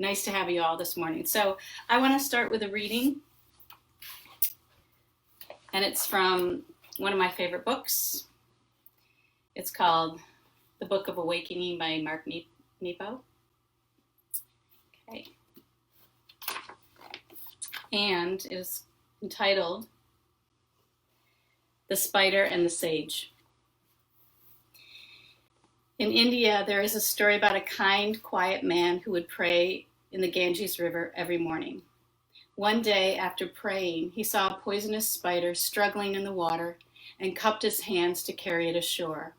Nice to have you all this morning. So I want to start with a reading, and it's from one of my favorite books. It's called The Book of Awakening by Mark Nepo. Okay. And it was entitled The Spider and the Sage. In India, there is a story about a kind, quiet man who would pray in the Ganges River every morning. One day, after praying, he saw a poisonous spider struggling in the water and cupped his hands to carry it ashore.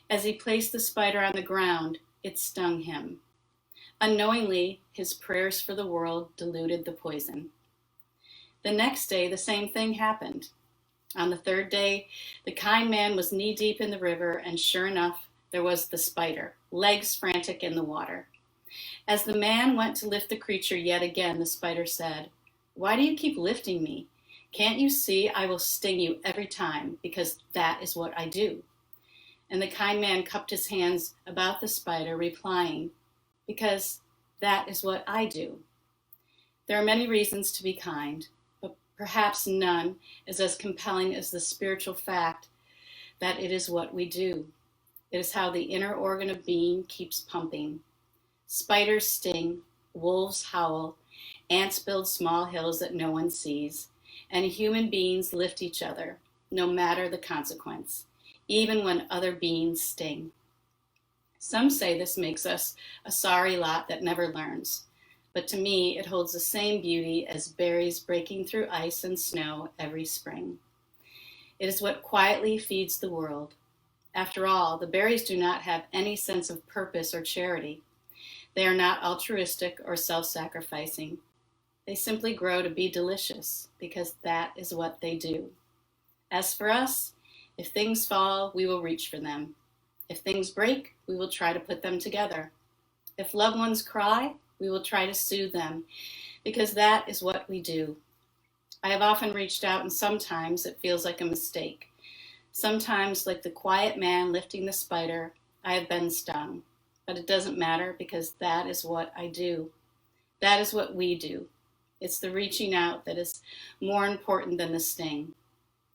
As he placed the spider on the ground, it stung him. Unknowingly, his prayers for the world diluted the poison. The next day, the same thing happened. On the third day, the kind man was knee-deep in the river, and sure enough, there was the spider, legs frantic in the water. As the man went to lift the creature yet again, the spider said, "Why do you keep lifting me? Can't you see I will sting you every time, because that is what I do?" And the kind man cupped his hands about the spider, replying, "Because that is what I do." There are many reasons to be kind, but perhaps none is as compelling as the spiritual fact that it is what we do. It is how the inner organ of being keeps pumping. Spiders sting, wolves howl, ants build small hills that no one sees, and human beings lift each other, no matter the consequence, even when other beings sting. Some say this makes us a sorry lot that never learns, but to me it holds the same beauty as berries breaking through ice and snow every spring. It is what quietly feeds the world. After all, the berries do not have any sense of purpose or charity. They are not altruistic or self-sacrificing. They simply grow to be delicious because that is what they do. As for us, if things fall, we will reach for them. If things break, we will try to put them together. If loved ones cry, we will try to soothe them because that is what we do. I have often reached out, and sometimes it feels like a mistake. Sometimes, like the quiet man lifting the spider, I have been stung. But it doesn't matter because that is what I do. That is what we do. It's the reaching out that is more important than the sting.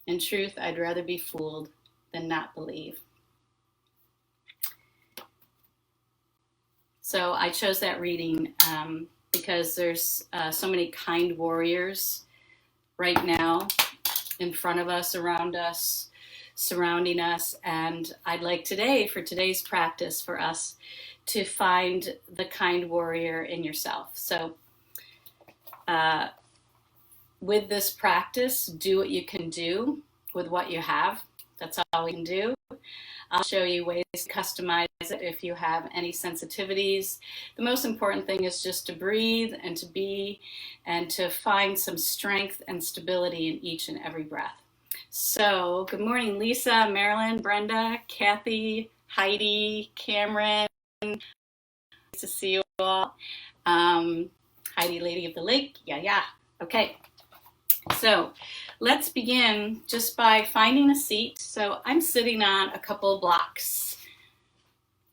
In truth, I'd rather be fooled than not believe. So I chose that reading because there's so many kind warriors right now in front of us, around us, surrounding us, and I'd like today, for today's practice, for us to find the kind warrior in yourself. So with this practice, do what you can do with what you have. That's all we can do. I'll show you ways to customize it if you have any sensitivities. The most important thing is just to breathe and to be and to find some strength and stability in each and every breath. So, good morning, Lisa, Marilyn, Brenda, Kathy, Heidi, Cameron. Nice to see you all. Heidi, Lady of the Lake. Yeah. Okay. So, let's begin just by finding a seat. So, I'm sitting on a couple blocks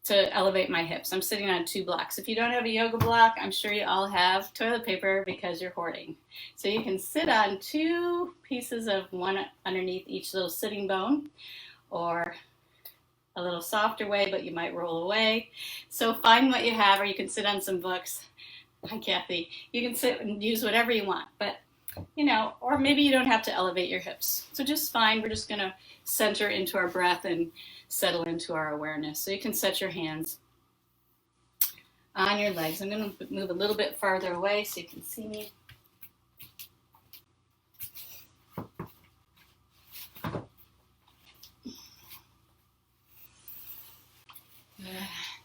to elevate my hips. I'm sitting on 2 blocks. If you don't have a yoga block, I'm sure you all have toilet paper because you're hoarding. So you can sit on 2 pieces of one underneath each little sitting bone, or a little softer way, but you might roll away. So find what you have, or you can sit on some books. Hi, Kathy. You can sit and use whatever you want, but or maybe you don't have to elevate your hips. So just fine. We're just going to center into our breath and settle into our awareness. So you can set your hands on your legs. I'm going to move a little bit farther away so you can see me.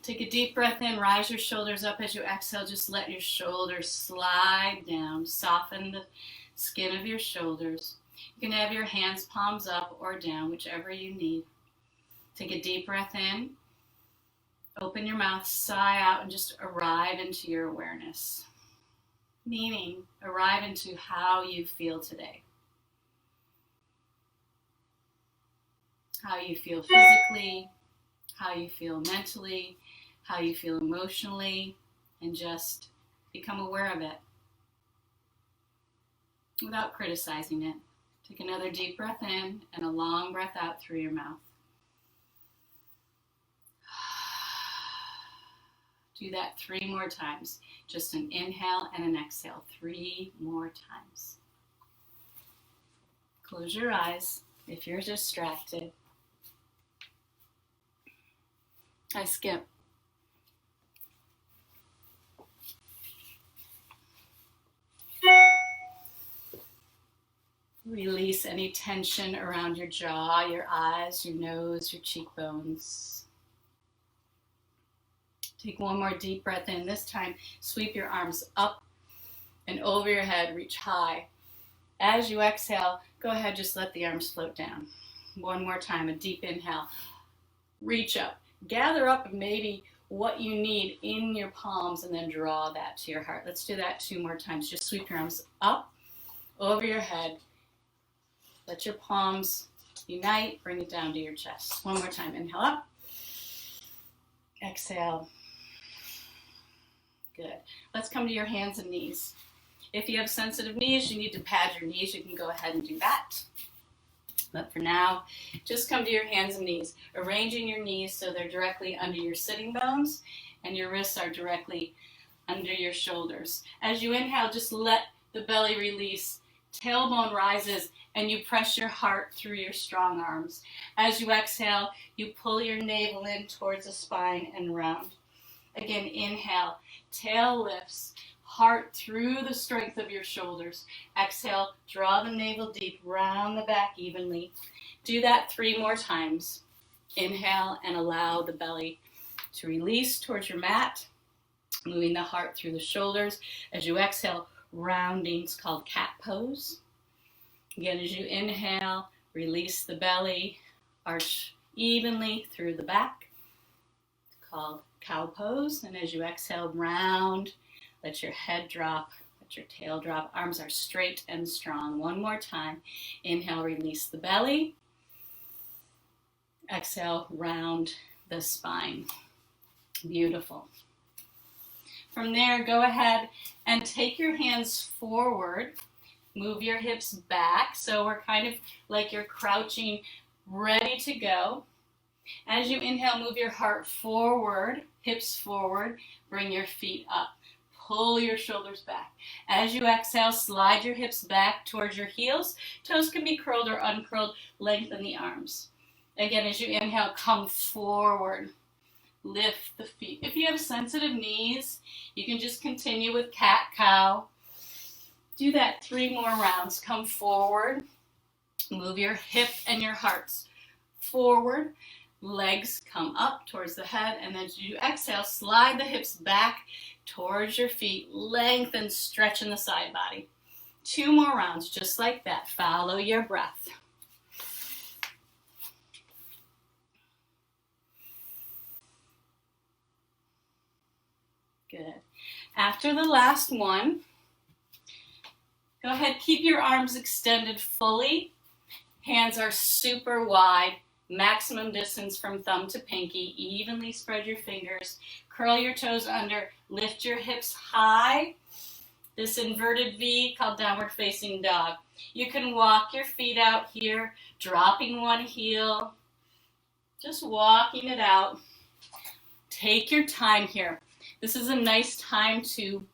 Take a deep breath in, rise your shoulders up as you exhale. Just let your shoulders slide down. Soften the skin of your shoulders. You can have your hands palms up or down, whichever you need. Take a deep breath in. Open your mouth, sigh out, and just arrive into your awareness. Meaning, arrive into how you feel today. How you feel physically, how you feel mentally, how you feel emotionally, and just Become aware of it without criticizing it. Take another deep breath in and a long breath out through your mouth. Do that 3 more times. Just an inhale and an exhale. 3 more times. Close your eyes if you're distracted. I skip. Release any tension around your jaw, your eyes, your nose, your cheekbones. Take one more deep breath in. This time, sweep your arms up and over your head, reach high. As you exhale, go ahead, just let the arms float down. One more time, a deep inhale. Reach up. Gather up maybe what you need in your palms and then draw that to your heart. Let's do that 2 more times. Just sweep your arms up, over your head. Let your palms unite. Bring it down to your chest. One more time. Inhale up. Exhale. Good. Let's come to your hands and knees. If you have sensitive knees, you need to pad your knees. You can go ahead and do that. But for now, just come to your hands and knees, arranging your knees so they're directly under your sitting bones and your wrists are directly under your shoulders. As you inhale, just let the belly release. Tailbone rises and you press your heart through your strong arms. As you exhale, you pull your navel in towards the spine and round. Again, inhale, tail lifts, heart through the strength of your shoulders. Exhale, draw the navel deep, round the back evenly. Do that 3 more times. Inhale and allow the belly to release towards your mat, moving the heart through the shoulders. As you exhale, rounding, it's called cat pose. Again, as you inhale, release the belly, arch evenly through the back. It's called cow pose. And as you exhale, round, let your head drop, let your tail drop. Arms are straight and strong. One more time. Inhale, release the belly. Exhale, round the spine. Beautiful. From there, go ahead and take your hands forward. Move your hips back. So we're kind of like you're crouching, ready to go. As you inhale, move your heart forward, hips forward. Bring your feet up. Pull your shoulders back. As you exhale, slide your hips back towards your heels. Toes can be curled or uncurled. Lengthen the arms. Again, as you inhale, come forward. Lift the feet. If you have sensitive knees, you can just continue with cat-cow. Do that 3 more rounds. Come forward. Move your hip and your hearts forward. Legs come up towards the head. And then as you exhale, slide the hips back towards your feet. Lengthen, stretch in the side body. 2 more rounds, just like that. Follow your breath. Good. After the last one, go ahead, keep your arms extended fully. Hands are super wide, maximum distance from thumb to pinky. Evenly spread your fingers. Curl your toes under. Lift your hips high. This inverted V called downward facing dog. You can walk your feet out here, dropping one heel. Just walking it out. Take your time here. This is a nice time to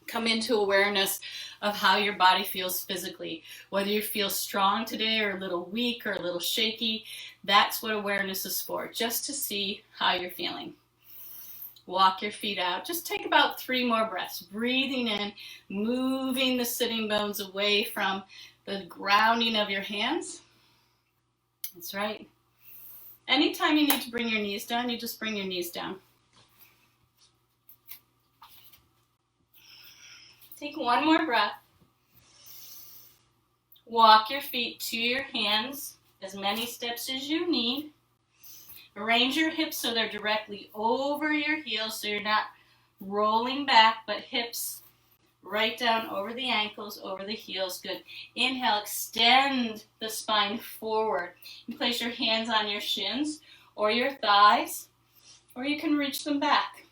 come into awareness of how your body feels physically. Whether you feel strong today or a little weak or a little shaky, that's what awareness is for, just to see how you're feeling. Walk your feet out. Just take about 3 more breaths. Breathing in, moving the sitting bones away from the grounding of your hands. That's right. Anytime you need to bring your knees down, you just bring your knees down. Take 1 more breath. Walk your feet to your hands, as many steps as you need. Arrange your hips so they're directly over your heels, so you're not rolling back, but hips right down over the ankles, over the heels. Good. Inhale, extend the spine forward. You place your hands on your shins or your thighs, or you can reach them back.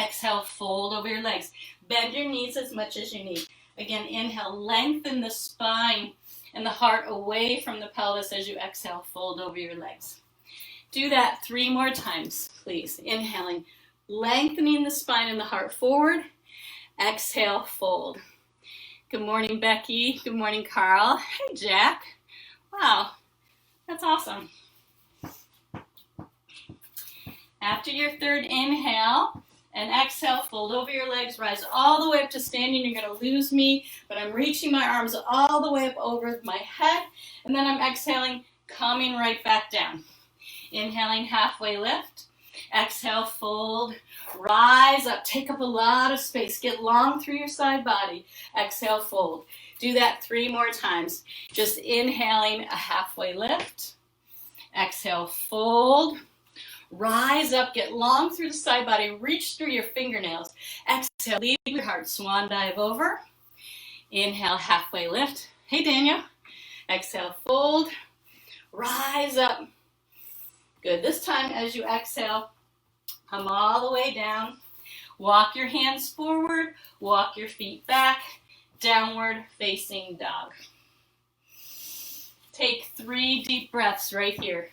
Exhale, fold over your legs. Bend your knees as much as you need. Again, inhale, lengthen the spine and the heart away from the pelvis as you exhale, fold over your legs. Do that 3 more times, please. Inhaling, lengthening the spine and the heart forward. Exhale, fold. Good morning, Becky. Good morning, Carl. Hey, Jack. Wow, that's awesome. After your 3rd inhale and exhale, fold over your legs, rise all the way up to standing. You're going to lose me, but I'm reaching my arms all the way up over my head, and then I'm exhaling, coming right back down. Inhaling, halfway lift. Exhale, fold, rise up, take up a lot of space, get long through your side body. Exhale, fold. Do that 3 more times. Just inhaling, a halfway lift. Exhale, fold. Rise up, get long through the side body, reach through your fingernails. Exhale, leave your heart, swan dive over. Inhale, halfway lift. Hey, Daniel. Exhale, fold. Rise up. Good. This time, as you exhale, come all the way down. Walk your hands forward, walk your feet back, downward facing dog. Take 3 deep breaths right here.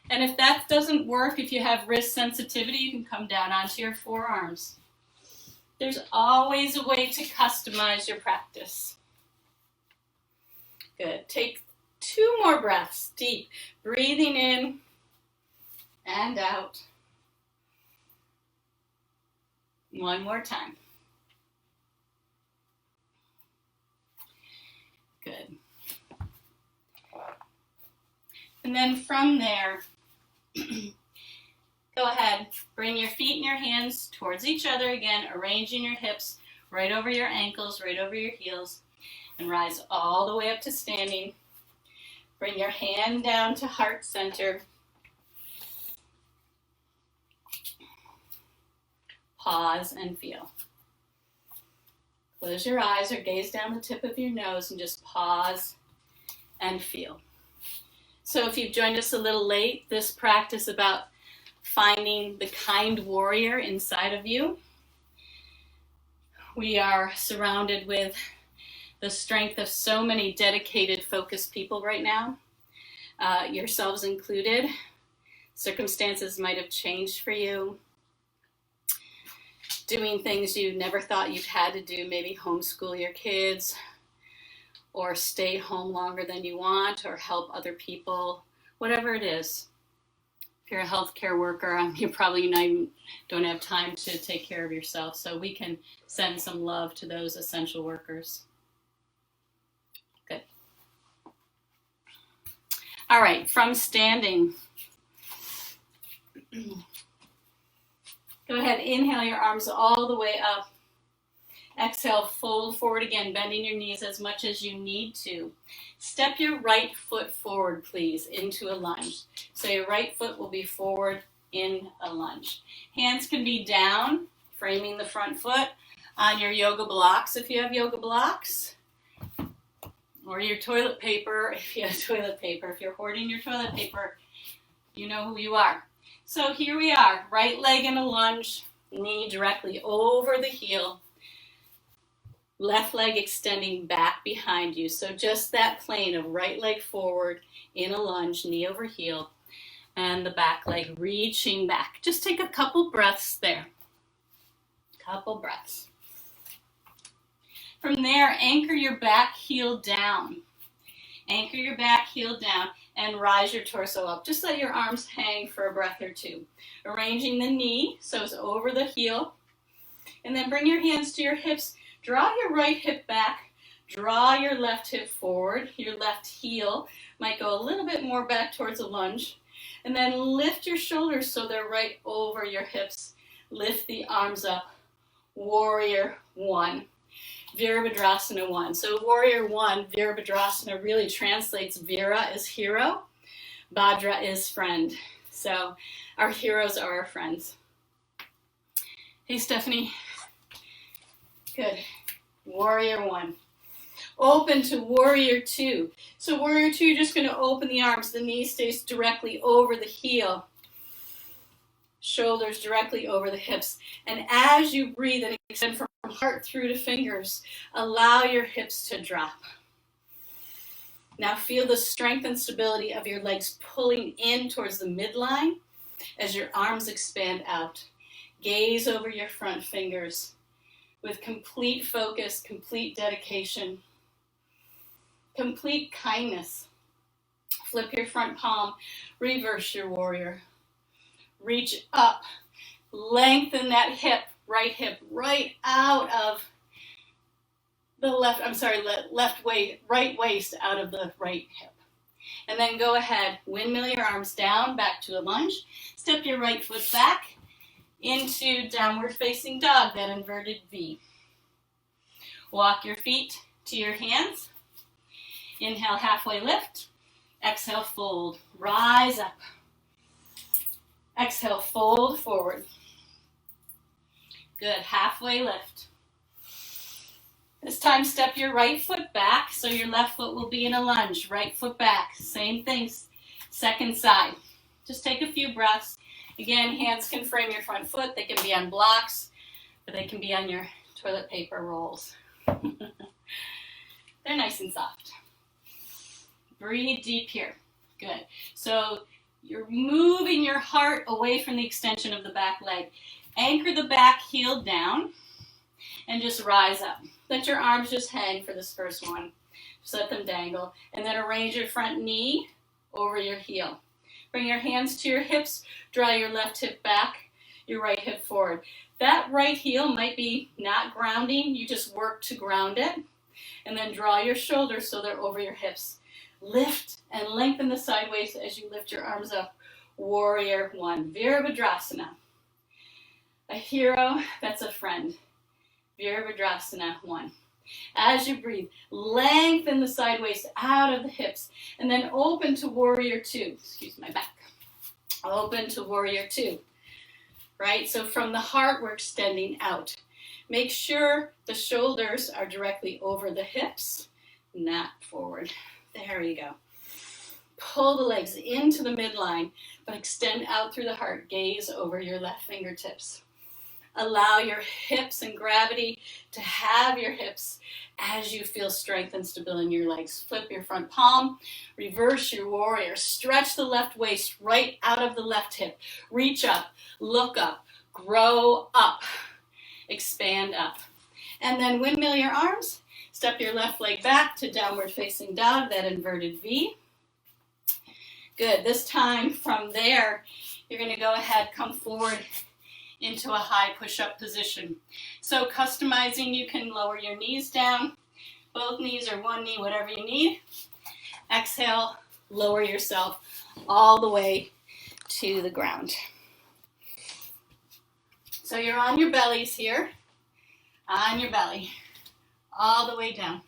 And if that doesn't work, if you have wrist sensitivity, you can come down onto your forearms. There's always a way to customize your practice. Good. Take 2 more breaths, deep. Breathing in and out. 1 more time. Good. And then from there, go ahead, bring your feet and your hands towards each other again, arranging your hips right over your ankles, right over your heels, and rise all the way up to standing. Bring your hand down to heart center. Pause and feel. Close your eyes or gaze down the tip of your nose and just pause and feel. So if you've joined us a little late, this practice about finding the kind warrior inside of you. We are surrounded with the strength of so many dedicated, focused people right now, yourselves included. Circumstances might have changed for you. Doing things you never thought you'd had to do, maybe homeschool your kids, or stay home longer than you want, or help other people, whatever it is. If you're a healthcare worker, you probably don't have time to take care of yourself, so we can send some love to those essential workers. Good. All right, from standing, go ahead, inhale your arms all the way up. Exhale, fold forward again, bending your knees as much as you need to. Step your right foot forward, please, into a lunge. So your right foot will be forward in a lunge. Hands can be down, framing the front foot on your yoga blocks if you have yoga blocks, or your toilet paper if you have toilet paper. If you're hoarding your toilet paper, you know who you are. So here we are, right leg in a lunge, knee directly over the heel, left leg extending back behind you. So just that plane of right leg forward in a lunge, knee over heel, and the back leg reaching back. Just take a couple breaths there. Couple breaths. From there, anchor your back heel down. Anchor your back heel down and rise your torso up. Just let your arms hang for a breath or 2. Arranging the knee so it's over the heel. And then bring your hands to your hips. Draw your right hip back. Draw your left hip forward. Your left heel might go a little bit more back towards a lunge. And then lift your shoulders so they're right over your hips. Lift the arms up. Warrior 1. Virabhadrasana 1. So Warrior 1, Virabhadrasana really translates Vira is hero, Bhadra is friend. So our heroes are our friends. Hey, Stephanie. Good. Warrior 1. Open to Warrior 2. So Warrior 2, you're just going to open the arms. The knee stays directly over the heel. Shoulders directly over the hips. And as you breathe and extend from heart through to fingers, allow your hips to drop. Now feel the strength and stability of your legs pulling in towards the midline as your arms expand out. Gaze over your front fingers with complete focus, complete dedication, complete kindness. Flip your front palm, reverse your warrior. Reach up, lengthen that hip right out of the right waist out of the right hip. And then go ahead, windmill your arms down, back to a lunge. Step your right foot back into downward facing dog, that inverted V. Walk your feet to your hands. Inhale, halfway lift. Exhale, fold, rise up. Exhale, fold forward. Good, halfway lift. This time, step your right foot back, so your left foot will be in a lunge. Right foot back, same things, second side. Just take a few breaths. Again, hands can frame your front foot. They can be on blocks, or they can be on your toilet paper rolls. They're nice and soft. Breathe deep here. Good. So you're moving your heart away from the extension of the back leg. Anchor the back heel down and just rise up. Let your arms just hang for this first one. Just let them dangle. And then arrange your front knee over your heel. Bring your hands to your hips. Draw your left hip back, your right hip forward. That right heel might be not grounding. You just work to ground it. And then draw your shoulders so they're over your hips. Lift and lengthen the sideways as you lift your arms up. Warrior one. Virabhadrasana. A hero that's a friend. Virabhadrasana one. As you breathe, lengthen the sideways out of the hips and then open to warrior two. Excuse my back. Open to warrior two. Right? So from the heart, we're extending out. Make sure the shoulders are directly over the hips, not forward. There you go. Pull the legs into the midline, but extend out through the heart. Gaze over your left fingertips. Allow your hips and gravity to have your hips as you feel strength and stability in your legs. Flip your front palm, reverse your warrior. Stretch the left waist right out of the left hip. Reach up, look up, grow up, expand up. And then windmill your arms. Step your left leg back to downward facing dog, that inverted V. Good. This time from there, you're going to go ahead, come forward into a high push-up position. So customizing, you can lower your knees down, both knees or one knee, whatever you need. Exhale, lower yourself all the way to the ground. So you're on your bellies here, on your belly, all the way down.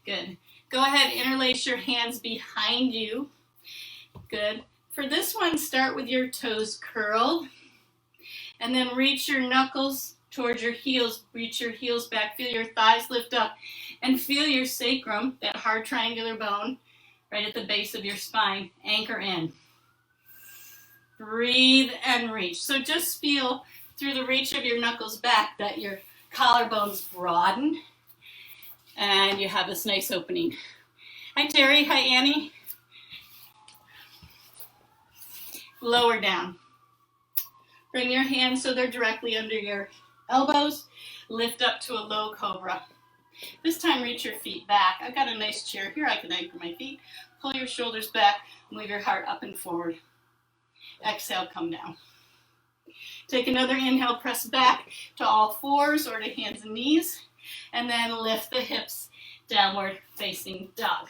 Good. Go ahead, interlace your hands behind you. Good. For this one, start with your toes curled. And then reach your knuckles towards your heels. Reach your heels back. Feel your thighs lift up. And feel your sacrum, that hard triangular bone, right at the base of your spine. Anchor in. Breathe and reach. So just feel through the reach of your knuckles back that your collarbones broaden. And you have this nice opening. Hi, Terry. Hi, Annie. Lower down. Bring your hands so they're directly under your elbows. Lift up to a low cobra. This time, reach your feet back. I've got a nice chair here. I can anchor my feet. Pull your shoulders back. Move your heart up and forward. Exhale, come down. Take another inhale, press back to all fours or to hands and knees. And then lift the hips, downward facing dog.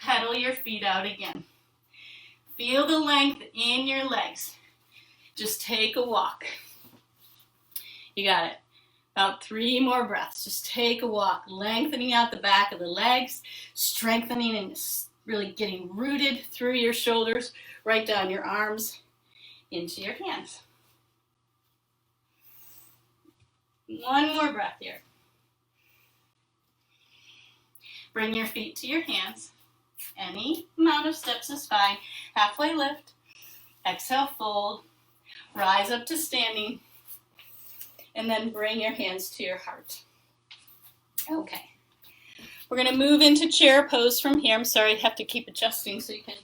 Pedal your feet out again. Feel the length in your legs. Just take a walk. You got it. About 3 more breaths. Just take a walk, lengthening out the back of the legs, strengthening and really getting rooted through your shoulders, right down your arms into your hands. 1 more breath here. Bring your feet to your hands. Any amount of steps is fine. Halfway lift. Exhale, fold. Rise up to standing, and then bring your hands to your heart. Okay. We're going to move into chair pose from here. I'm sorry, I have to keep adjusting so you can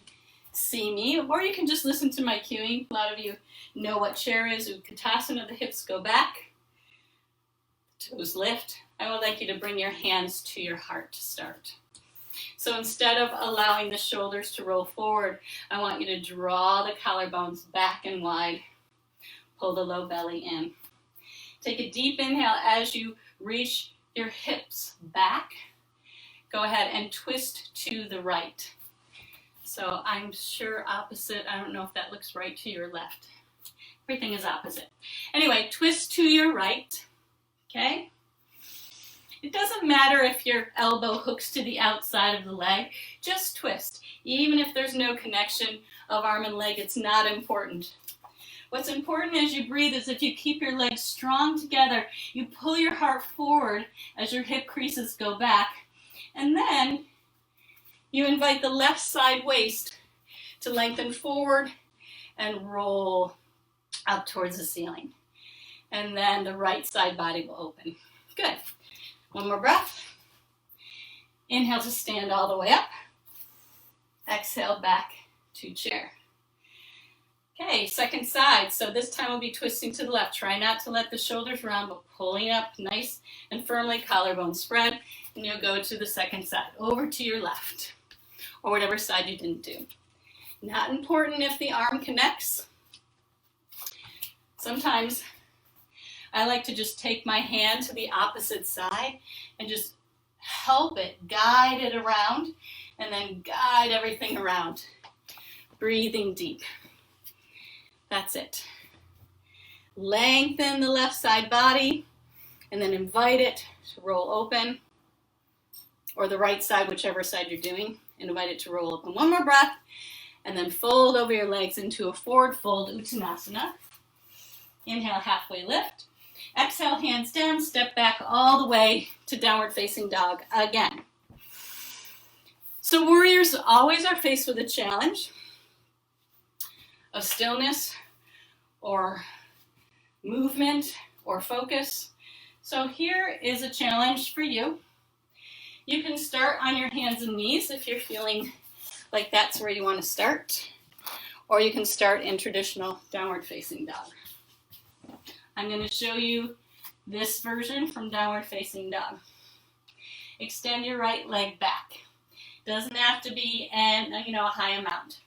see me, or you can just listen to my cueing. A lot of you know what chair is. Utkatasana, the hips go back, toes lift. I would like you to bring your hands to your heart to start. So instead of allowing the shoulders to roll forward, I want you to draw the collarbones back and wide. Pull the low belly in. Take a deep inhale as you reach your hips back. Go ahead and twist to the right. So I'm sure opposite. I don't know if that looks right to your left. Everything is opposite. Anyway, twist to your right. Okay? It doesn't matter if your elbow hooks to the outside of the leg. Just twist. Even if there's no connection of arm and leg, it's not important. What's important as you breathe is if you keep your legs strong together, you pull your heart forward as your hip creases go back, and then you invite the left side waist to lengthen forward and roll up towards the ceiling. And then the right side body will open. Good. One more breath. Inhale to stand all the way up. Exhale back to chair. Okay, second side. So this time we'll be twisting to the left. Try not to let the shoulders round, but pulling up nice and firmly, collarbone spread, and you'll go to the second side, over to your left, or whatever side you didn't do. Not important if the arm connects. Sometimes I like to just take my hand to the opposite side and just help it, guide it around, and then guide everything around. Breathing deep. That's it. Lengthen the left side body, and then invite it to roll open, or the right side, whichever side you're doing, and invite it to roll open. One more breath, and then fold over your legs into a forward fold Uttanasana. Inhale, halfway lift. Exhale, hands down, step back all the way to downward facing dog again. So warriors always are faced with a challenge of stillness or movement or focus. So here is a challenge for you. You can start on your hands and knees if you're feeling like that's where you want to start, or you can start in traditional downward facing dog. I'm going to show you this version from downward facing dog. Extend your right leg back. Doesn't have to be a high amount.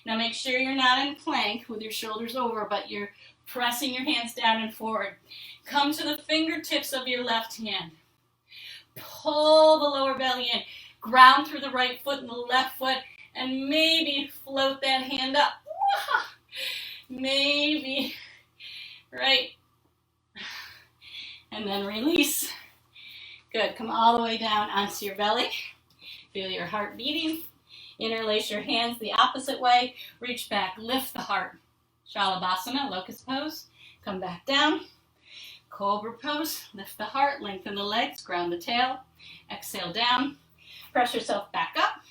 Now make sure you're not in plank with your shoulders over, but you're pressing your hands down and forward. Come to the fingertips of your left hand. Pull the lower belly in. Ground through the right foot and the left foot, and maybe float that hand up. Maybe. Right. And then release. Good. Come all the way down onto your belly. Feel your heart beating. Interlace your hands the opposite way. Reach back. Lift the heart. Shalabhasana, locust pose. Come back down. Cobra pose. Lift the heart. Lengthen the legs. Ground the tail. Exhale down. Press yourself back up.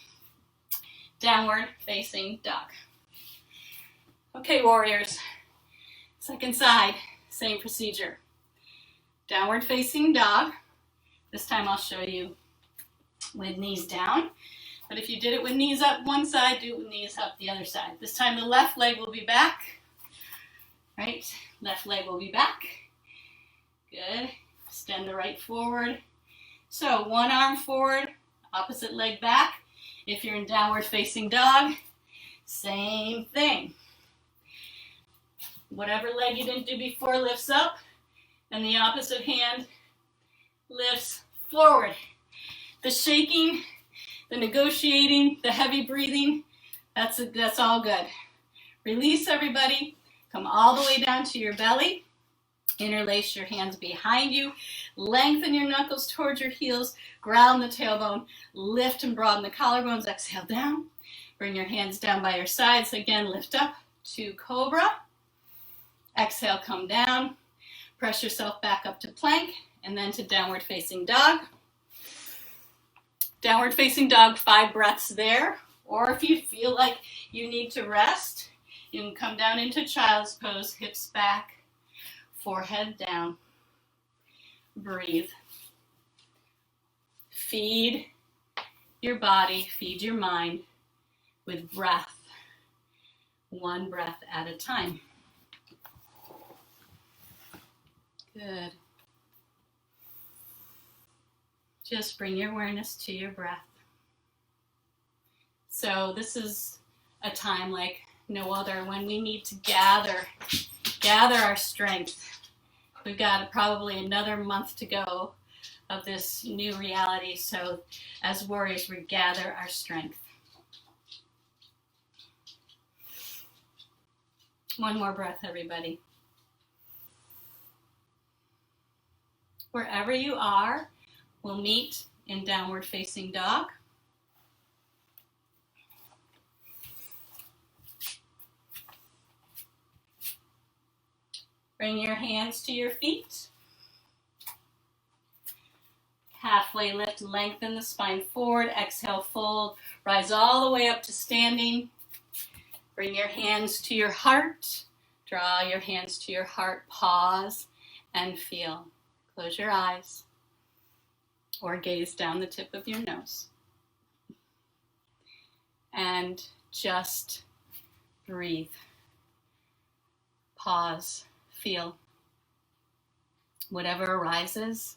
Downward facing dog. Okay, warriors. Second side. Same procedure. Downward facing dog. This time I'll show you with knees down. But if you did it with knees up one side, do it with knees up the other side. This time the left leg will be back. Right? Left leg will be back. Good. Extend the right forward. So one arm forward, opposite leg back. If you're in downward facing dog, same thing. Whatever leg you didn't do before lifts up, and the opposite hand lifts forward. The shaking, the negotiating, the heavy breathing, that's all good. Release, everybody. Come all the way down to your belly. Interlace your hands behind you. Lengthen your knuckles towards your heels. Ground the tailbone. Lift and broaden the collarbones. Exhale down. Bring your hands down by your sides. Again, lift up to cobra. Exhale, come down. Press yourself back up to plank, and then to downward facing dog. Downward facing dog, 5 breaths there. Or if you feel like you need to rest, You can come down into child's pose, hips back, forehead down. Breathe. Feed your body, feed your mind with breath, one breath at a time. Good. Just bring your awareness to your breath. So this is a time like no other when we need to gather our strength. We've got probably another month to go of this new reality. So as warriors, we gather our strength. One more breath, everybody. Wherever you are, we'll meet in downward facing dog. Bring your hands to your feet. Halfway lift, lengthen the spine forward. Exhale, fold. Rise all the way up to standing. Bring your hands to your heart. Draw your hands to your heart. Pause and feel. Close your eyes or gaze down the tip of your nose. And just breathe. Pause. Feel. Whatever arises,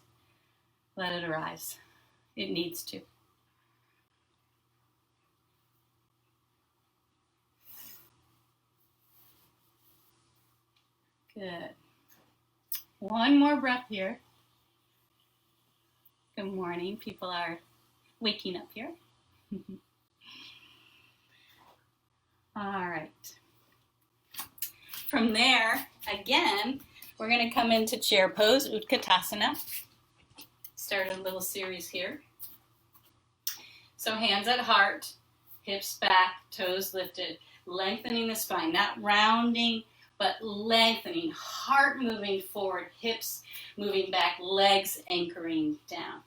let it arise. It needs to. Good. One more breath here. Good morning. People are waking up here. All right. From there, again, we're going to come into chair pose, Utkatasana. Start a little series here. So hands at heart, hips back, toes lifted, lengthening the spine, not rounding, but lengthening, heart moving forward, hips moving back, legs anchoring down.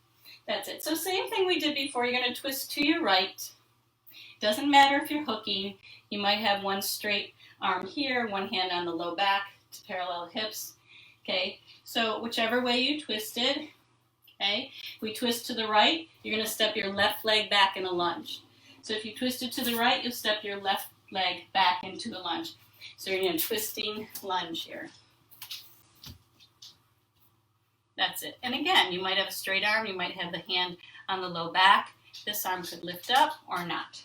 That's it. So same thing we did before. You're going to twist to your right. Doesn't matter if you're hooking. You might have one straight arm here, one hand on the low back to parallel hips. Okay, so whichever way you twisted, okay, we twist to the right, you're going to step your left leg back in a lunge. So if you twisted to the right, you'll step your left leg back into a lunge. So you're in a twisting lunge here. That's it. And again, you might have a straight arm, you might have the hand on the low back. This arm could lift up or not.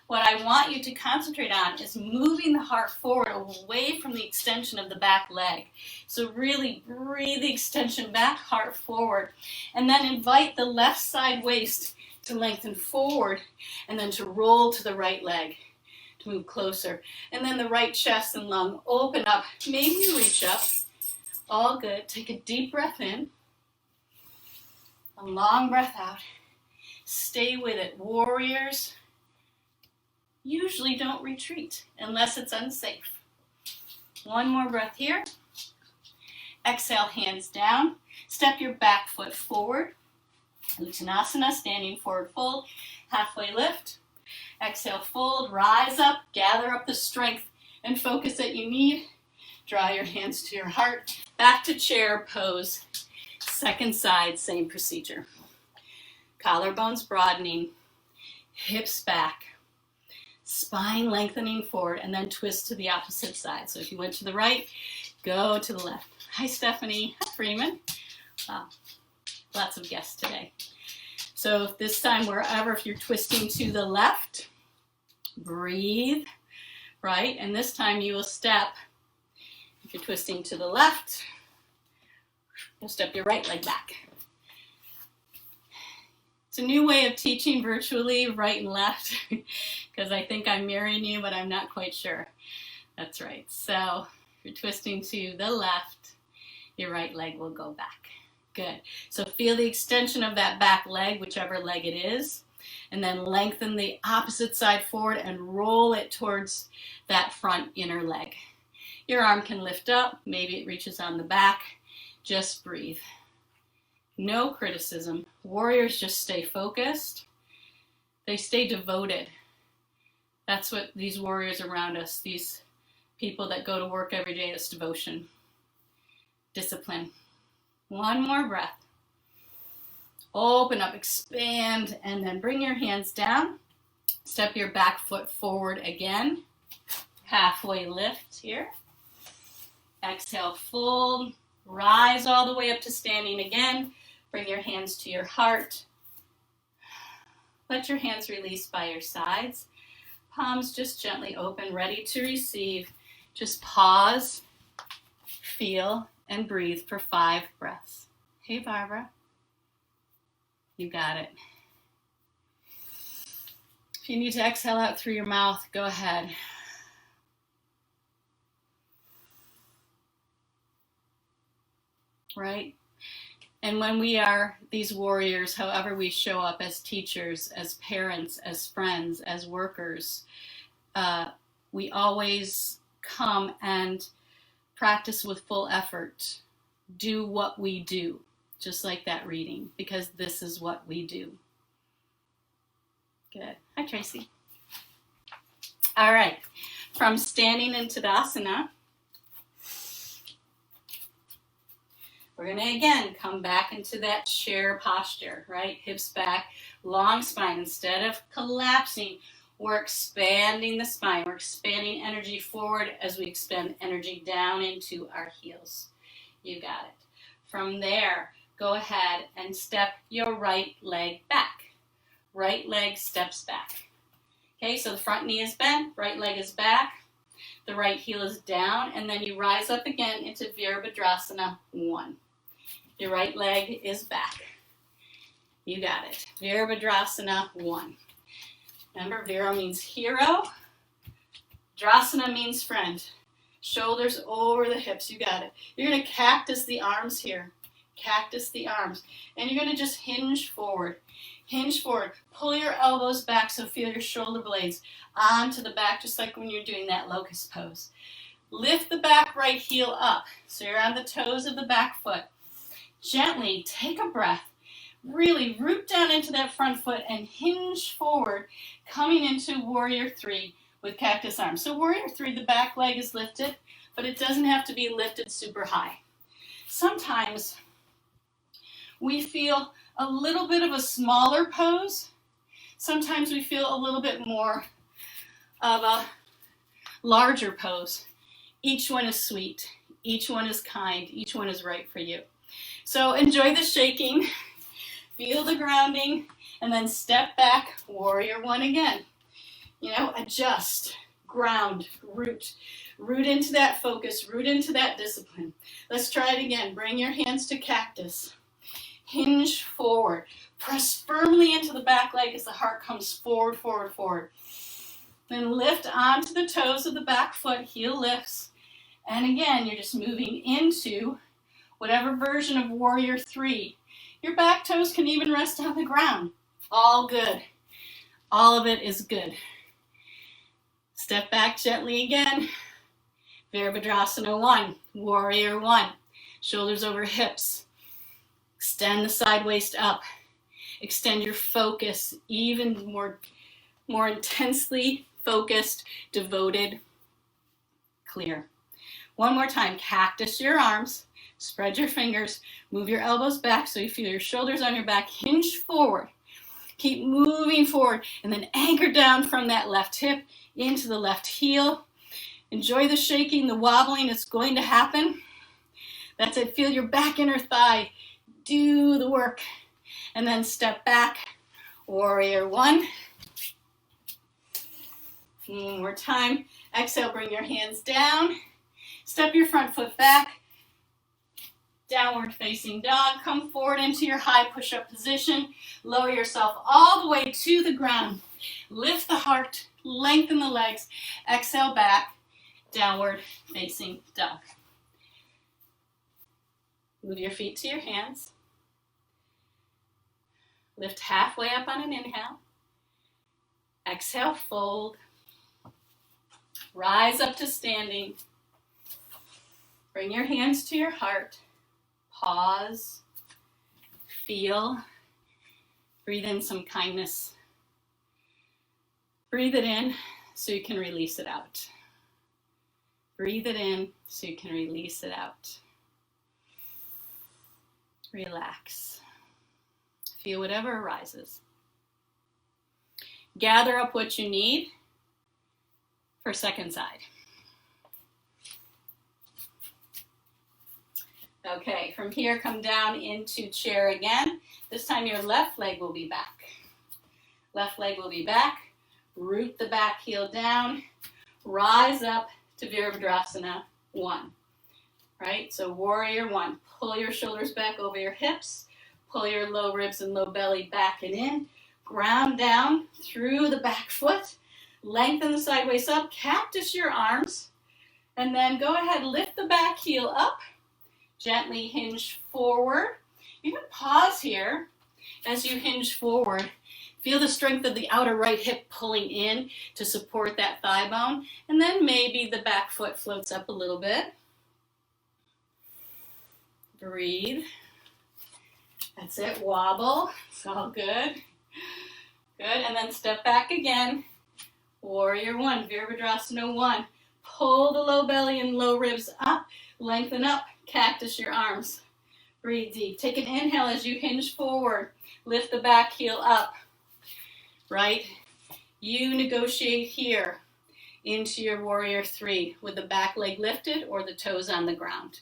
What I want you to concentrate on is moving the heart forward away from the extension of the back leg. So really breathe the extension back, heart forward. And then invite the left side waist to lengthen forward and then to roll to the right leg to move closer. And then the right chest and lung open up. Maybe you reach up. All good. Take a deep breath in. A long breath out. Stay with it. Warriors usually don't retreat unless it's unsafe. One more breath here. Exhale, hands down. Step your back foot forward. Uttanasana, standing forward fold. Halfway lift. Exhale, fold, rise up, gather up the strength and focus that you need. Draw your hands to your heart. Back to chair pose. Second side, same procedure. Collarbones broadening. Hips back. Spine lengthening forward and then twist to the opposite side. So if you went to the right, go to the left. Hi, Stephanie. Hi, Freeman. Wow, lots of guests today. So this time, wherever, if you're twisting to the left, breathe, right? And this time you will step, if you're twisting to the left, you'll step your right leg back. It's a new way of teaching virtually, right and left, because I think I'm mirroring you, but I'm not quite sure. That's right. So if you're twisting to the left, your right leg will go back. Good. So feel the extension of that back leg, whichever leg it is, and then lengthen the opposite side forward and roll it towards that front inner leg. Your arm can lift up. Maybe it reaches on the back. Just breathe. No criticism. Warriors just stay focused. They stay devoted. That's what these warriors around us, these people that go to work every day. It's devotion, discipline. One more breath. Open up, expand, and then bring your hands down. Step your back foot forward again. Halfway lift here. Exhale, fold. Rise all the way up to standing again. Bring your hands to your heart. Let your hands release by your sides. Palms just gently open, ready to receive. Just pause, feel, and breathe for 5 breaths. Hey, Barbara. You got it. If you need to exhale out through your mouth, go ahead. Right? And when we are these warriors, however we show up as teachers, as parents, as friends, as workers, we always come and practice with full effort. Do what we do, just like that reading, because this is what we do. Good. Hi, Tracy. All right. From standing in Tadasana, we're going to, again, come back into that chair posture, right? Hips back, long spine. Instead of collapsing, we're expanding the spine. We're expanding energy forward as we expend energy down into our heels. You got it. From there, go ahead and step your right leg back. Right leg steps back. Okay, so the front knee is bent, right leg is back, the right heel is down, and then you rise up again into Virabhadrasana 1. Your right leg is back. You got it. Virabhadrasana 1. Remember, Vira means hero. Drasana means friend. Shoulders over the hips. You got it. You're going to cactus the arms here. Cactus the arms. And you're going to just hinge forward. Hinge forward. Pull your elbows back so feel your shoulder blades onto the back, just like when you're doing that locust pose. Lift the back right heel up. So you're on the toes of the back foot. Gently take a breath. Really root down into that front foot and hinge forward, coming into Warrior 3 with cactus arms. So Warrior 3, the back leg is lifted, but it doesn't have to be lifted super high. Sometimes we feel a little bit of a smaller pose. Sometimes we feel a little bit more of a larger pose. Each one is sweet. Each one is kind. Each one is right for you. So enjoy the shaking. Feel the grounding, and then step back, Warrior 1 again. You know, adjust, ground, root. Root into that focus, root into that discipline. Let's try it again. Bring your hands to cactus. Hinge forward. Press firmly into the back leg as the heart comes forward, forward, forward. Then lift onto the toes of the back foot, heel lifts. And again, you're just moving into whatever version of Warrior 3. Your back toes can even rest on the ground. All good. All of it is good. Step back gently again. Virabhadrasana 1, Warrior 1. Shoulders over hips. Extend the side waist up. Extend your focus, even more intensely focused, devoted, clear. One more time, cactus your arms. Spread your fingers, move your elbows back so you feel your shoulders on your back, hinge forward. Keep moving forward and then anchor down from that left hip into the left heel. Enjoy the shaking, the wobbling, it's going to happen. That's it, feel your back inner thigh. Do the work. And then step back, Warrior 1. One more time. Exhale, bring your hands down. Step your front foot back. Downward facing dog. Come forward into your high push-up position. Lower yourself all the way to the ground. Lift the heart. Lengthen the legs. Exhale back. Downward facing dog. Move your feet to your hands. Lift halfway up on an inhale. Exhale, fold. Rise up to standing. Bring your hands to your heart. Pause, feel, breathe in some kindness. Breathe it in so you can release it out. Breathe it in so you can release it out. Relax. Feel whatever arises. Gather up what you need for second side. Okay, from here, come down into chair again. This time your left leg will be back. Left leg will be back. Root the back heel down. Rise up to Virabhadrasana 1. Right? So warrior 1. Pull your shoulders back over your hips. Pull your low ribs and low belly back and in. Ground down through the back foot. Lengthen the side waist up. Cactus your arms. And then go ahead, lift the back heel up. Gently hinge forward. You can pause here as you hinge forward. Feel the strength of the outer right hip pulling in to support that thigh bone. And then maybe the back foot floats up a little bit. Breathe. That's it. Wobble. It's all good. Good. And then step back again. Warrior 1. Virabhadrasana 1. Pull the low belly and low ribs up. Lengthen up. Cactus your arms. Breathe deep. Take an inhale as you hinge forward. Lift the back heel up. Right? You negotiate here into your warrior 3 with the back leg lifted or the toes on the ground.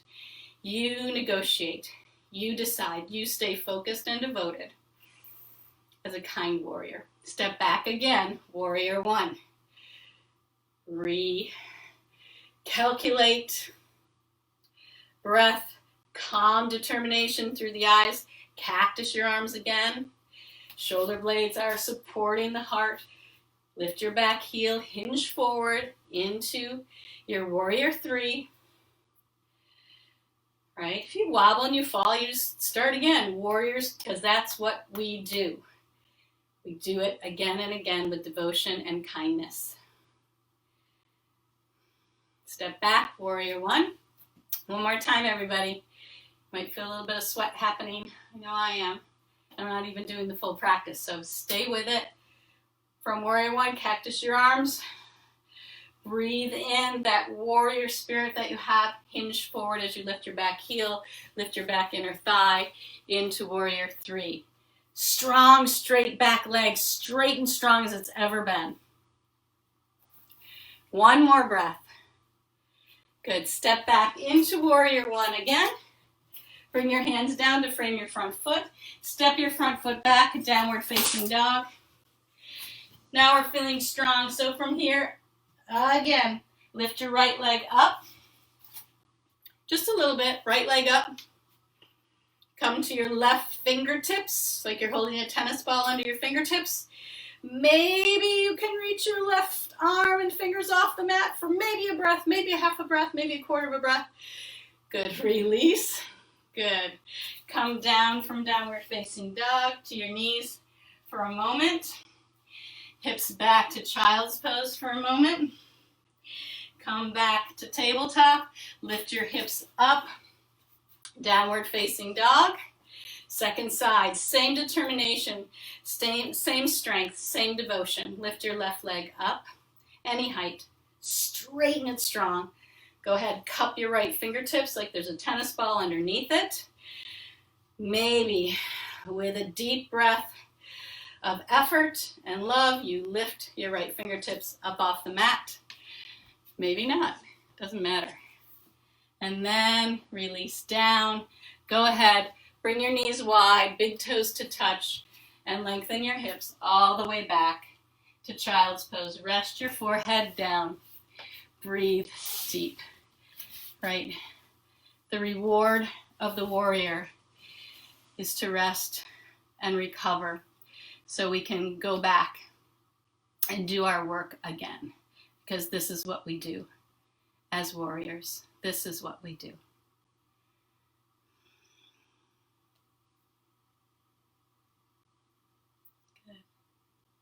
You negotiate. You decide. You stay focused and devoted as a kind warrior. Step back again. Warrior 1. Recalculate. Breath, calm determination through the eyes. Cactus your arms again. Shoulder blades are supporting the heart. Lift your back heel, hinge forward into your warrior 3. Right? If you wobble and you fall, you just start again. Warriors, because that's what we do. We do it again and again with devotion and kindness. Step back, warrior 1. One more time, everybody. Might feel a little bit of sweat happening. I know I am. I'm not even doing the full practice, so stay with it. From warrior 1, cactus your arms. Breathe in that warrior spirit that you have. Hinge forward as you lift your back heel. Lift your back inner thigh into warrior 3. Strong, straight back leg. Straight and strong as it's ever been. One more breath. Good. Step back into warrior 1 again. Bring your hands down to frame your front foot. Step your front foot back, downward facing dog. Now we're feeling strong. So from here, again, lift your right leg up. Just a little bit. Right leg up. Come to your left fingertips, like you're holding a tennis ball under your fingertips. Maybe you can reach your left arm and fingers off the mat for maybe a breath, maybe a half a breath, maybe a quarter of a breath. Good. Release. Good. Come down from downward facing dog to your knees for a moment. Hips back to child's pose for a moment. Come back to tabletop. Lift your hips up. Downward facing dog. Second side, same determination, same strength, same devotion. Lift your left leg up, any height. Straighten it strong. Go ahead, cup your right fingertips like there's a tennis ball underneath it. Maybe with a deep breath of effort and love, you lift your right fingertips up off the mat. Maybe not, doesn't matter. And then release down. Go ahead. Bring your knees wide, big toes to touch, and lengthen your hips all the way back to child's pose. Rest your forehead down. Breathe deep, right? The reward of the warrior is to rest and recover so we can go back and do our work again, because this is what we do as warriors. This is what we do.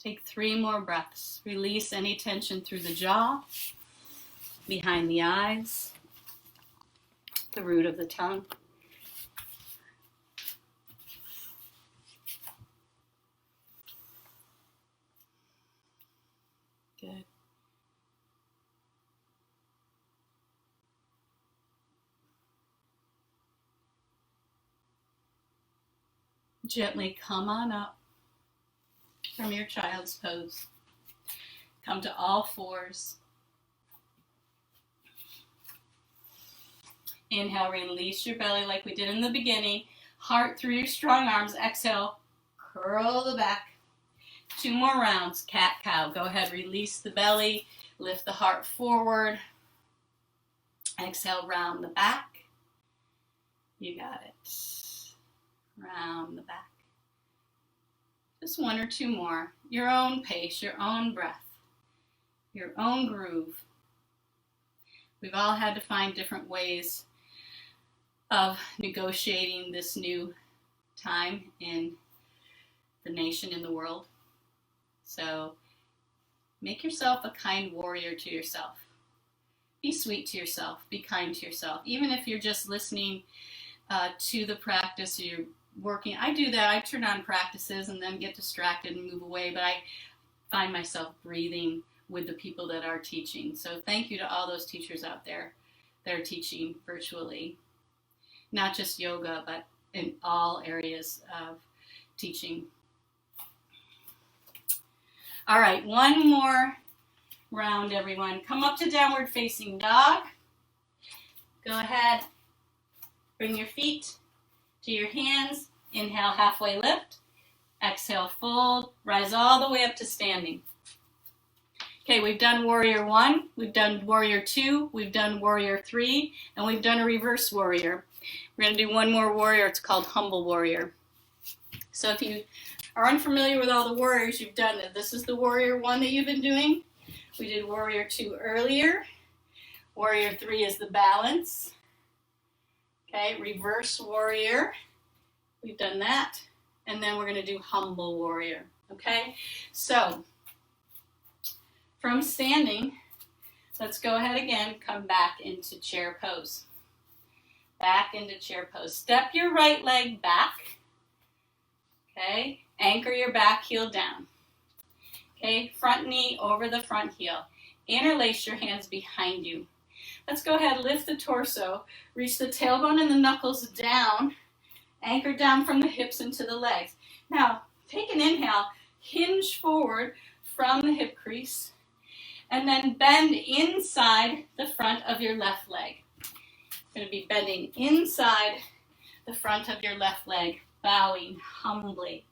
Take 3 more breaths. Release any tension through the jaw, behind the eyes, the root of the tongue. Good. Gently come on up from your child's pose. Come to all fours. Inhale, release your belly like we did in the beginning. Heart through your strong arms. Exhale, curl the back. 2 more rounds, cat-cow. Go ahead, release the belly. Lift the heart forward. Exhale, round the back. You got it. Round the back. Just 1 or 2 more. Your own pace, your own breath, your own groove. We've all had to find different ways of negotiating this new time in the nation, in the world. So make yourself a kind warrior to yourself. Be sweet to yourself. Be kind to yourself. Even if you're just listening to the practice, or you're working. I do that. I turn on practices and then get distracted and move away, but I find myself breathing with the people that are teaching. So thank you to all those teachers out there that are teaching virtually. Not just yoga, but in all areas of teaching. All right, 1 more round, everyone. Come up to downward facing dog. Go ahead. Bring your feet to your hands. Inhale, halfway lift. Exhale, fold. Rise all the way up to standing. Okay, we've done warrior 1, we've done warrior 2, we've done warrior 3, and we've done a reverse warrior. We're going to do 1 more warrior. It's called humble warrior. So if you are unfamiliar with all the warriors, you've done it. This is the warrior 1 that you've been doing. We did warrior 2 earlier. Warrior 3 is the balance. Okay, reverse warrior. We've done that. And then we're going to do humble warrior. Okay, so from standing, let's go ahead again. Come back into chair pose. Back into chair pose. Step your right leg back. Okay, anchor your back heel down. Okay, front knee over the front heel. Interlace your hands behind you. Let's go ahead, lift the torso, reach the tailbone and the knuckles down, anchor down from the hips into the legs. Now, take an inhale, hinge forward from the hip crease, and then bend inside the front of your left leg. You're going to be bending inside the front of your left leg, bowing humbly,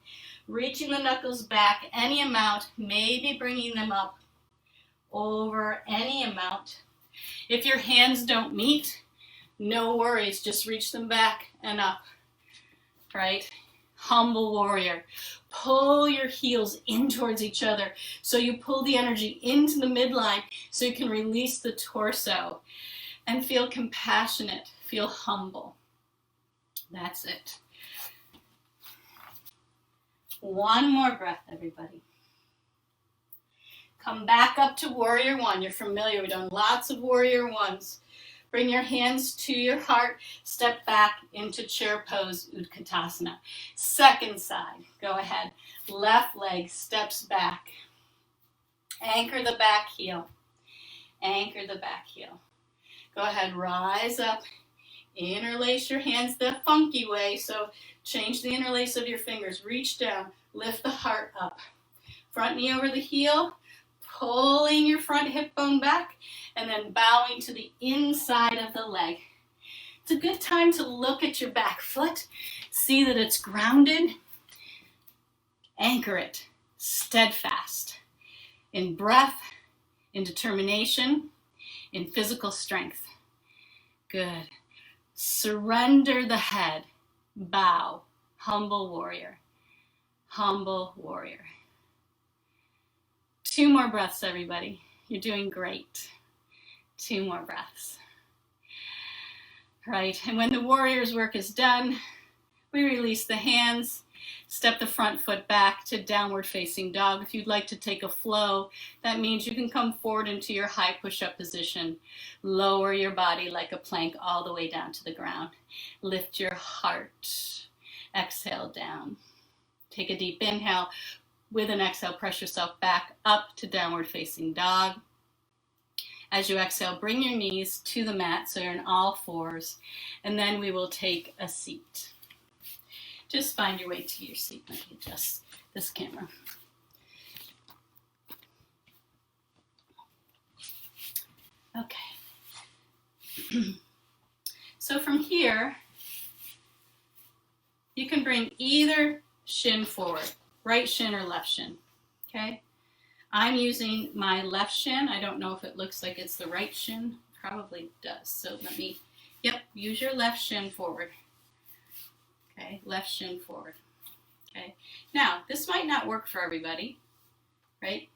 reaching the knuckles back any amount, maybe bringing them up over any amount. If your hands don't meet, no worries, just reach them back and up, right? Humble warrior. Pull your heels in towards each other. So you pull the energy into the midline so you can release the torso and feel compassionate, feel humble. That's it. 1 more breath, everybody. Come back up to warrior 1. You're familiar. We've done lots of warrior 1s. Bring your hands to your heart. Step back into chair pose, Utkatasana. Second side. Go ahead. Left leg steps back. Anchor the back heel. Anchor the back heel. Go ahead. Rise up. Interlace your hands the funky way. So change the interlace of your fingers. Reach down. Lift the heart up. Front knee over the heel. Pulling your front hip bone back and then bowing to the inside of the leg. It's a good time to look at your back foot, see that it's grounded, anchor it, steadfast, in breath, in determination, in physical strength. Good. Surrender the head, bow, humble warrior, humble warrior. 2 more breaths, everybody. You're doing great. 2 more breaths. Right, and when the warrior's work is done, we release the hands, step the front foot back to downward facing dog. If you'd like to take a flow, that means you can come forward into your high push-up position. Lower your body like a plank all the way down to the ground. Lift your heart. Exhale down. Take a deep inhale. With an exhale, press yourself back up to downward facing dog. As you exhale, bring your knees to the mat so you're in all fours, and then we will take a seat. Just find your way to your seat. Let me adjust this camera. Okay. So from here, you can bring either shin forward, right shin or left shin, okay? I'm using my left shin. I don't know if it looks like it's the right shin. Probably does. So let me, use your left shin forward. Okay, left shin forward. Okay, now this might not work for everybody, right?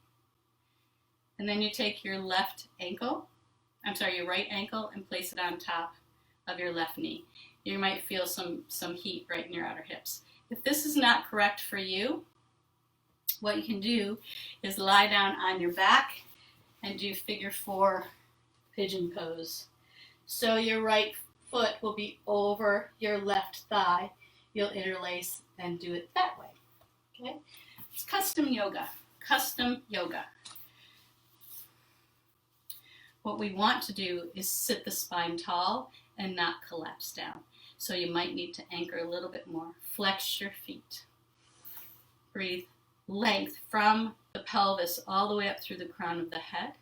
And then you take your your right ankle and place it on top of your left knee. You might feel some heat right in your outer hips. If this is not correct for you, what you can do is lie down on your back and do figure 4 pigeon pose. So your right foot will be over your left thigh. You'll interlace and do it that way. Okay? It's custom yoga. Custom yoga. What we want to do is sit the spine tall and not collapse down. So you might need to anchor a little bit more. Flex your feet. Breathe length from the pelvis all the way up through the crown of the head.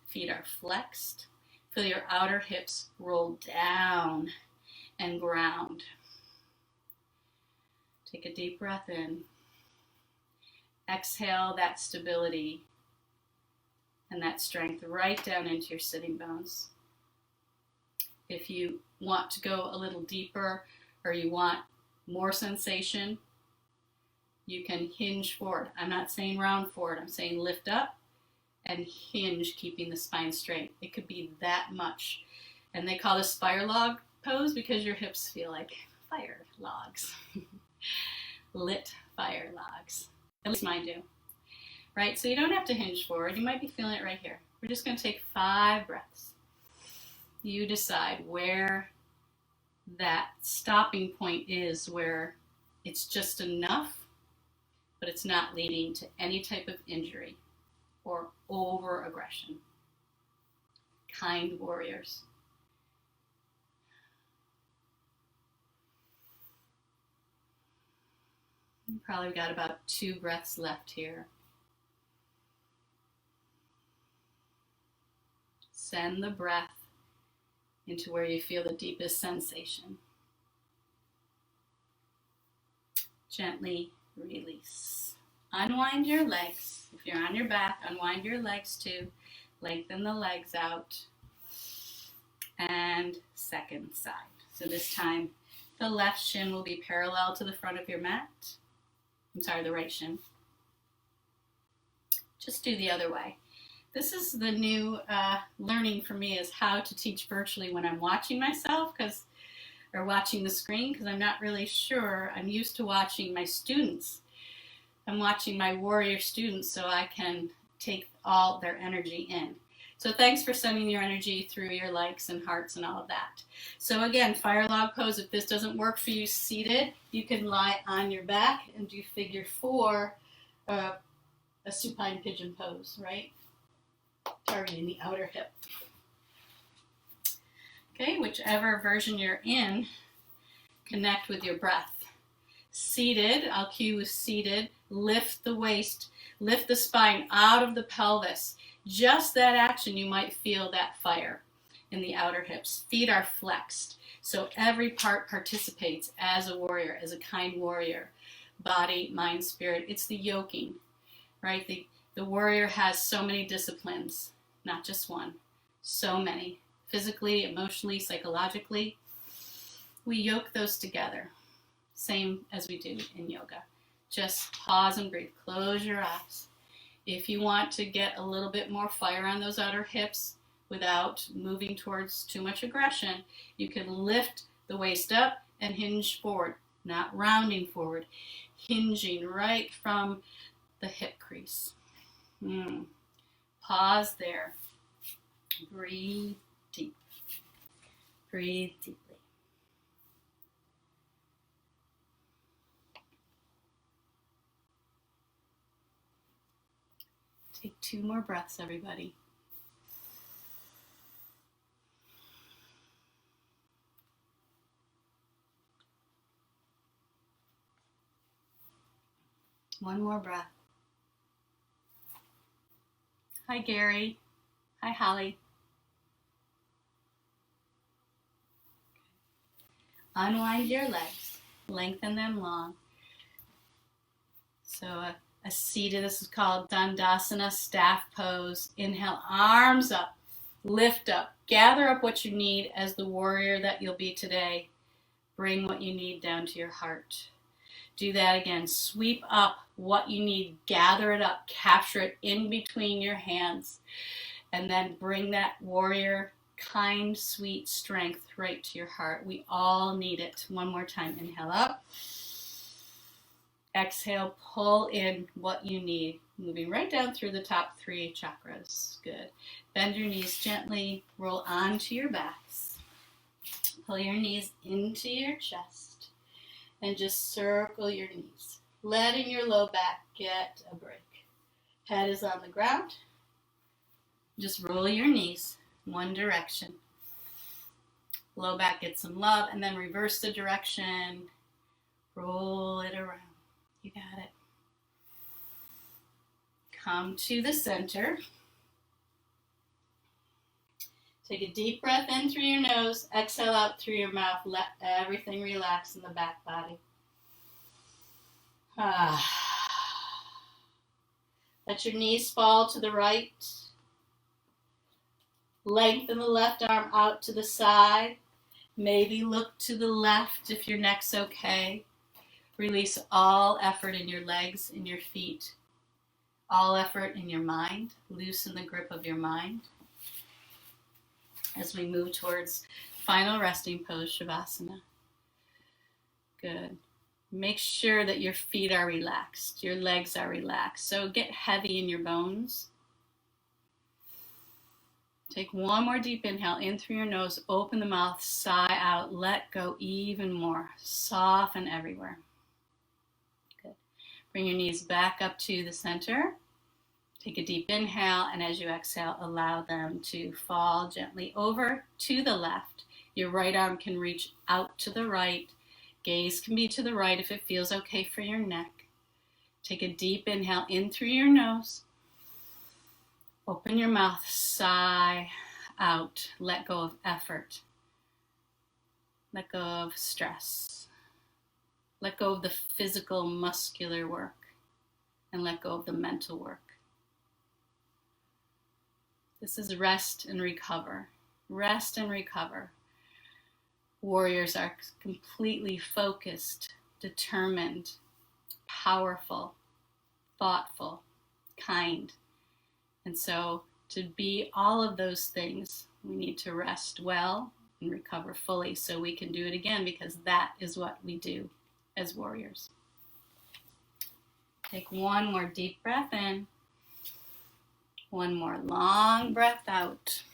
Feet are flexed. Feel your outer hips roll down and ground. Take a deep breath in. Exhale that stability and that strength right down into your sitting bones. If you want to go a little deeper or you want more sensation, you can hinge forward. I'm not saying round forward. I'm saying lift up and hinge, keeping the spine straight. It could be that much. And they call this fire log pose because your hips feel like fire logs. Lit fire logs. At least mine do. Right? So you don't have to hinge forward. You might be feeling it right here. We're just going to take 5 breaths. You decide where that stopping point is, where it's just enough, but it's not leading to any type of injury or over-aggression. Kind warriors. You probably got about 2 breaths left here. Send the breath into where you feel the deepest sensation. Gently release. Unwind your legs. If you're on your back, unwind your legs too. Lengthen the legs out. And second side. So this time, the left shin will be parallel to the front of your mat. The right shin. Just do the other way. This is the new learning for me, is how to teach virtually when I'm watching myself, or watching the screen, because I'm not really sure. I'm used to watching my students. I'm watching my warrior students so I can take all their energy in. So thanks for sending your energy through your likes and hearts and all of that. So again, fire log pose. If this doesn't work for you seated, you can lie on your back and do figure 4, a supine pigeon pose, right? Targeting the outer hip. Okay, whichever version you're in, connect with your breath. Seated, I'll cue with seated. Lift the waist, lift the spine out of the pelvis. Just that action, you might feel that fire in the outer hips. Feet are flexed, so every part participates as a warrior, as a kind warrior. Body, mind, spirit. It's the yoking, right? The warrior has so many disciplines, not just one, so many. Physically, emotionally, psychologically. We yoke those together, same as we do in yoga. Just pause and breathe. Close your eyes. If you want to get a little bit more fire on those outer hips without moving towards too much aggression, you can lift the waist up and hinge forward, not rounding forward, hinging right from the hip crease. Pause there. Breathe deep. Breathe deeply. Take 2 more breaths, everybody. One more breath. Hi, Gary. Hi, Holly. Unwind your legs. Lengthen them long. So a seated, this is called Dandasana, staff pose. Inhale, arms up, lift up, gather up what you need as the warrior that you'll be today. Bring what you need down to your heart. Do that again. Sweep up what you need, gather it up, capture it in between your hands, and then bring that warrior, kind, sweet strength right to your heart. We all need it. One more time. Inhale up. Exhale, pull in what you need. Moving right down through the top 3 chakras. Good. Bend your knees gently. Roll onto your backs. Pull your knees into your chest. And just circle your knees. Letting your low back get a break. Head is on the ground. Just roll your knees one direction. Low back gets some love, and then reverse the direction. Roll it around. You got it. Come to the center. Take a deep breath in through your nose. Exhale out through your mouth. Let everything relax in the back body. Let your knees fall to the right. Lengthen the left arm out to the side. Maybe look to the left if your neck's okay. Release all effort in your legs, in your feet. All effort in your mind. Loosen the grip of your mind. As we move towards final resting pose, Shavasana. Good. Make sure that your feet are relaxed. Your legs are relaxed. So get heavy in your bones. Take one more deep inhale in through your nose. Open the mouth, sigh out. Let go even more. Soften everywhere. Good. Bring your knees back up to the center. Take a deep inhale, and as you exhale, allow them to fall gently over to the left. Your right arm can reach out to the right. Gaze can be to the right if it feels okay for your neck. Take a deep inhale in through your nose. Open your mouth, sigh out. Let go of effort. Let go of stress. Let go of the physical, muscular work. And let go of the mental work. This is rest and recover. Rest and recover. Warriors are completely focused, determined, powerful, thoughtful, kind. And so to be all of those things, we need to rest well and recover fully so we can do it again, because that is what we do as warriors. Take one more deep breath in. One more long breath out.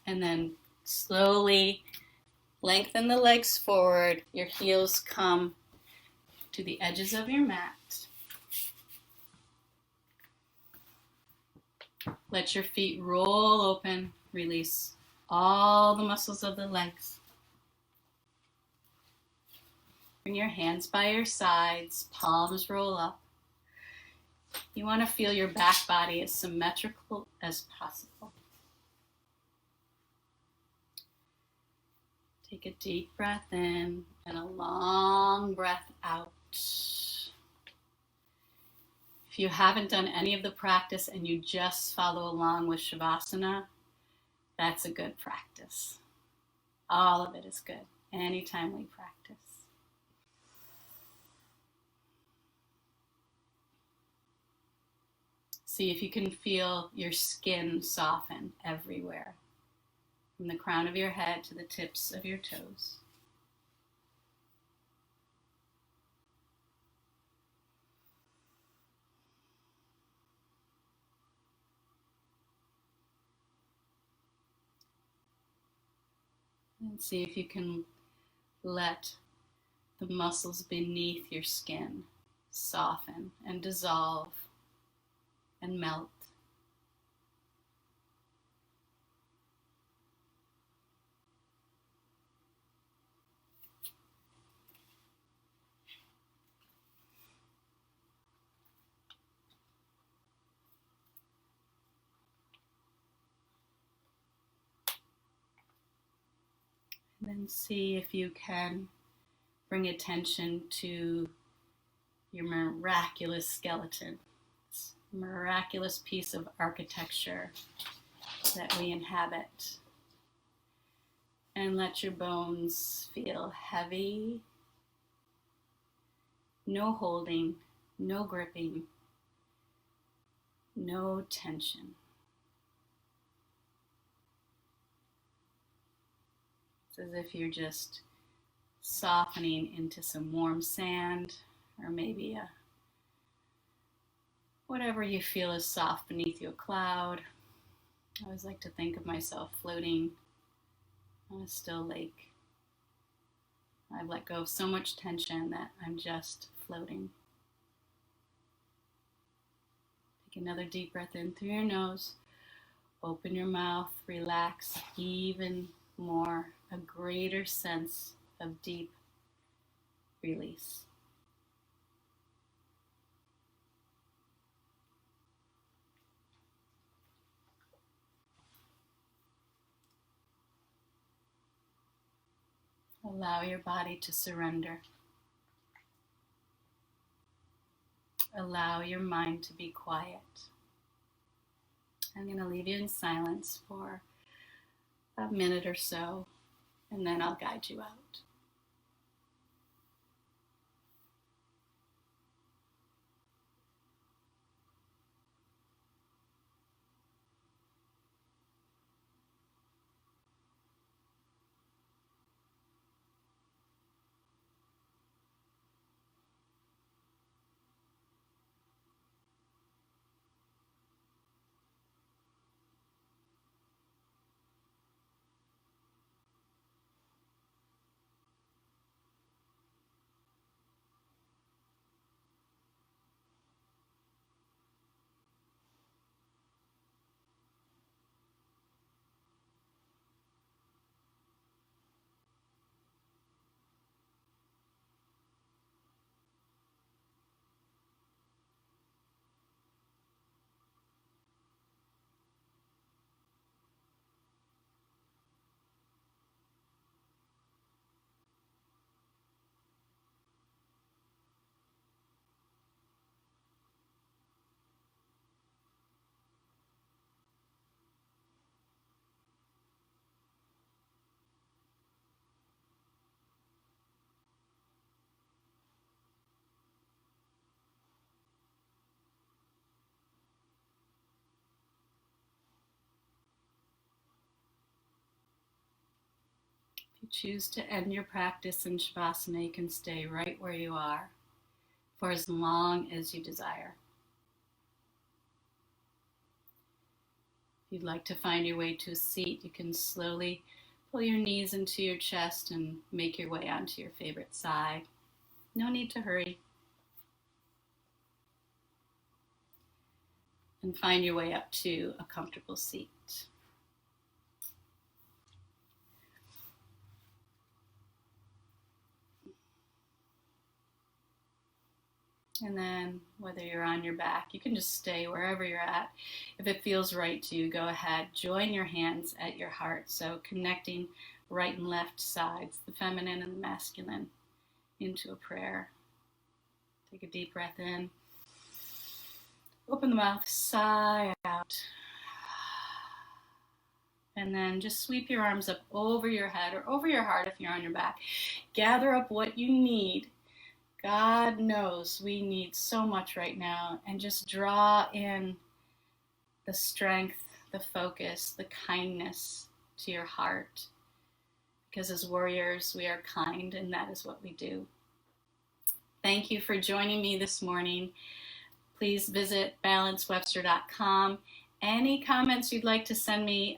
And then slowly lengthen the legs forward. Your heels come to the edges of your mat. Let your feet roll open. Release all the muscles of the legs. Bring your hands by your sides, palms roll up. You want to feel your back body as symmetrical as possible. Take a deep breath in and a long breath out. If you haven't done any of the practice and you just follow along with Shavasana, that's a good practice. All of it is good, anytime we practice. See if you can feel your skin soften everywhere, from the crown of your head to the tips of your toes. And see if you can let the muscles beneath your skin soften and dissolve and melt. Then see if you can bring attention to your miraculous skeleton, this miraculous piece of architecture that we inhabit. And let your bones feel heavy. No holding, no gripping, no tension. It's as if you're just softening into some warm sand, or maybe whatever you feel is soft beneath you, a cloud. I always like to think of myself floating on a still lake. I've let go of so much tension that I'm just floating. Take another deep breath in through your nose. Open your mouth, relax even more, a greater sense of deep release. Allow your body to surrender. Allow your mind to be quiet. I'm going to leave you in silence for a minute or so, and then I'll guide you out. If you choose to end your practice in Shavasana, you can stay right where you are for as long as you desire. If you'd like to find your way to a seat, you can slowly pull your knees into your chest and make your way onto your favorite side. No need to hurry. And find your way up to a comfortable seat. And then whether you're on your back, you can just stay wherever you're at. If it feels right to you, go ahead. Join your hands at your heart. So connecting right and left sides, the feminine and the masculine, into a prayer. Take a deep breath in. Open the mouth, sigh out. And then just sweep your arms up over your head or over your heart if you're on your back. Gather up what you need. God knows we need so much right now, and just draw in the strength, the focus, the kindness to your heart, because as warriors we are kind, and that is what we do. Thank you for joining me this morning. Please visit balancewebster.com. Any comments you'd like to send me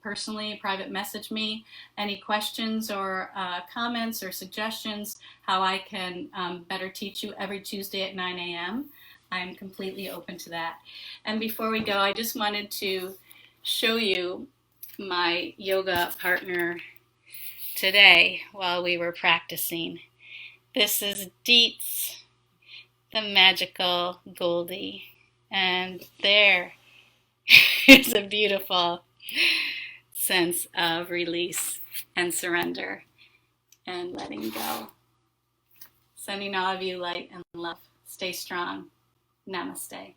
personally, private message me, any questions or comments or suggestions, how I can better teach you every Tuesday at 9 a.m. I'm completely open to that. And before we go, I just wanted to show you my yoga partner today while we were practicing. This is Dietz, the magical Goldie, and there is a beautiful sense of release and surrender and letting go. Sending all of you light and love. Stay strong. Namaste.